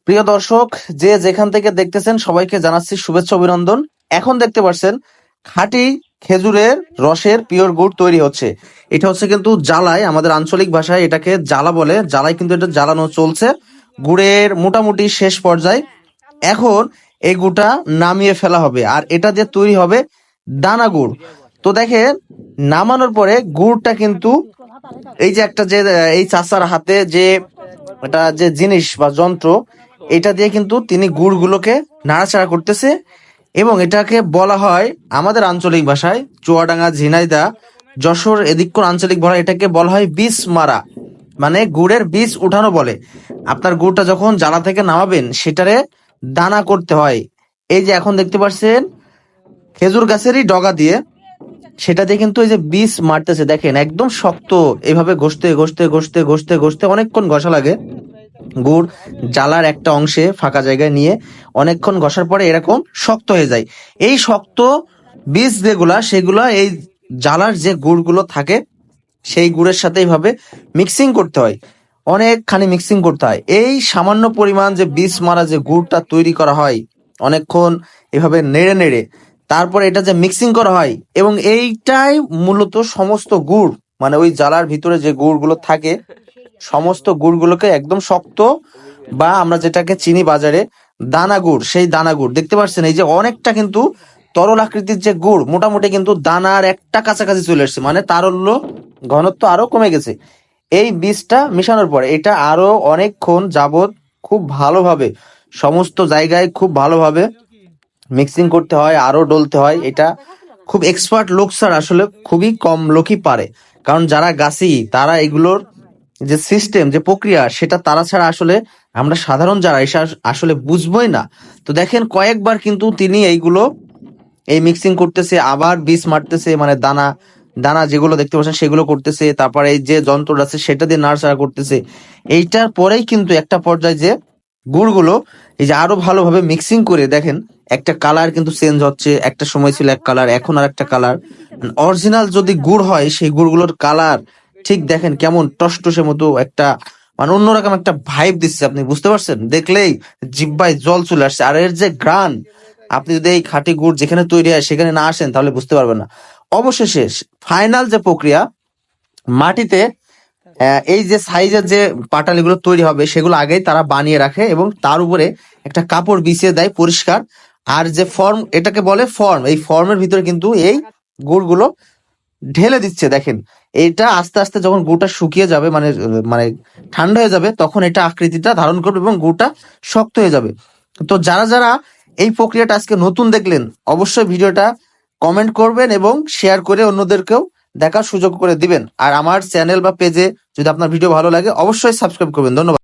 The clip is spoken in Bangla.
প্রিয় দর্শক, যে যেখান থেকে দেখতেছেন সবাইকে জানাচ্ছি শুভেচ্ছা অভিনন্দন। এখন দেখতে পাচ্ছেন খাঁটি খেজুরের রসের পিওর গুড় তৈরি হচ্ছে। এটা হচ্ছে কিন্তু জ্বালায়, আমাদের আঞ্চলিক ভাষায় এটাকে জ্বালা বলে। জ্বালায় কিন্তু এটা জ্বালানো চলছে, গুড়ের মোটামুটি শেষ পর্যায়ে। এখন এই গুড়টা নামিয়ে ফেলা হবে আর এটা দিয়ে তৈরি হবে দানা গুড়। তো দেখেন, নামানোর পরে গুড়টা কিন্তু এই যে একটা যে এই চাচার হাতে যে এটা যে জিনিস বা যন্ত্র, এটা দিয়ে কিন্তু তিনি গুড়গুলোকে নাড়াচাড়া করতেছে এবং এটাকে বলা হয় আমাদের আঞ্চলিক ভাষায় চুয়াডাঙ্গা, ঝিনাইদহ, যশোর এদিক কোন আঞ্চলিক ভাষায় এটাকে বলা হয় বীজ মারা, মানে গুড়ের বীজ উঠানো বলে। আপনার গুড়টা যখন জ্বালা থেকে নামাবেন সেটারে দানা করতে হয়। এই যে এখন দেখতে পাচ্ছেন খেজুর গাছেরই ডগা দিয়ে, সেটা দিয়ে কিন্তু এই যে বীজ মারতেছে, দেখেন একদম শক্ত। এভাবে ঘষতে ঘষতে ঘষতে ঘষতে ঘষতে অনেকক্ষণ ঘষা লাগে। গুড় জ্বালার একটা অংশে ফাঁকা জায়গায় নিয়ে অনেকক্ষণ ঘষার পরে এরকম শক্ত হয়ে যায়। এই শক্ত বীজ যেগুলা সেগুলা এই জ্বালার যে গুড়গুলো থাকে সেই গুড়ের সাথে এইভাবে মিক্সিং করতে হয়, অনেকখানি মিক্সিং করতে হয়। এই সামান্য পরিমাণ যে বীজ মারা যে গুড়টা তৈরি করা হয় অনেকক্ষণ এভাবে নেড়ে নেড়ে তারপরে এটা যে মিক্সিং করা হয়, এবং এইটাই মূলত সমস্ত গুড়, মানে ওই জ্বালার ভিতরে যে গুড়গুলো থাকে সমস্ত গুড়গুলোকে একদম শক্ত, বা আমরা যেটাকে চিনি বাজারে দানা গুড়, সেই দানা গুড় দেখতে পাচ্ছেন। এই যে অনেকটা কিন্তু তরল আকৃতির যে গুড়, মোটামুটি কিন্তু দানার একটা কাছাকাছি চলে এসছে, মানে তারল্য ঘনত্ব আরো কমে গেছে। এই বীজটা মিশানোর পরে এটা আরো অনেকক্ষণ যাবত খুব ভালোভাবে সমস্ত জায়গায় খুব ভালোভাবে মিক্সিং করতে হয়, আরো ডলতে হয়। এটা খুব এক্সপার্ট লোক স্যার, আসলে খুবই কম লোকই পারে, কারণ যারা গাছি তারা এগুলোর যে সিস্টেম যে প্রক্রিয়া সেটা তারা ছাড়া আসলে আমরা সাধারণ যারা এসে আসলে বুঝবোই না। তো দেখেন কয়েকবার কিন্তু তিনি এইগুলো এই মিক্সিং করতেছে, আবার বীজ মারতেছে, মানে দানা দানা যেগুলো দেখতে পাচ্ছেন সেগুলো করতেছে, তারপরে এই যে যন্ত্রটা আছে সেটা দিয়ে নাড়াচাড়া করতেছে। এইটার পরেই কিন্তু একটা পর্যায়ে যে গুড়গুলো এই যে আরো ভালোভাবে মিক্সিং করে দেখেন একটা কালার কিন্তু চেঞ্জ হচ্ছে। একটা সময় ছিল এক কালার, এখন আর একটা কালার। অরিজিনাল যদি গুড় হয় সেই গুড়গুলোর কালার ঠিক দেখেন কেমন টসটসে মতো একটা, মানে অন্যরকম একটা ভাইব দিচ্ছে। আপনি বুঝতে পারছেন, দেখলেই জিহ্বায় জল চলে আসছে। আর এর যে ঘ্রাণ, আপনি যদি এই খাঁটি গুড় যেখানে তৈরি হয় সেখানে না আসেন তাহলে বুঝতে পারবেন না। অবশেষে ফাইনাল যে প্রক্রিয়া, মাটিতে এই যে সাইজের যে পাটালিগুলো তৈরি হবে সেগুলো আগেই তারা বানিয়ে রাখে এবং তার উপরে একটা কাপড় বিছিয়ে দেয় পরিষ্কার। আর যে ফর্ম, এটাকে বলে ফর্ম, এই ফর্মের ভিতরে কিন্তু এই গুড়গুলো ঢেলে দিচ্ছে। দেখেন এটা আস্তে আস্তে যখন গুড়টা শুকিয়ে যাবে, মানে মানে ঠান্ডা হয়ে যাবে, তখন এটা আকৃতিটা ধারণ করবে এবং গুড়টা শক্ত হয়ে যাবে। তো যারা যারা এই প্রক্রিয়াটা আজকে নতুন দেখলেন, অবশ্যই ভিডিওটা কমেন্ট করবেন এবং শেয়ার করে অন্যদেরকেও দেখার সুযোগ করে দিবেন। আর আমার চ্যানেল বা পেজে যদি আপনার ভিডিও ভালো লাগে অবশ্যই সাবস্ক্রাইব করবেন। ধন্যবাদ।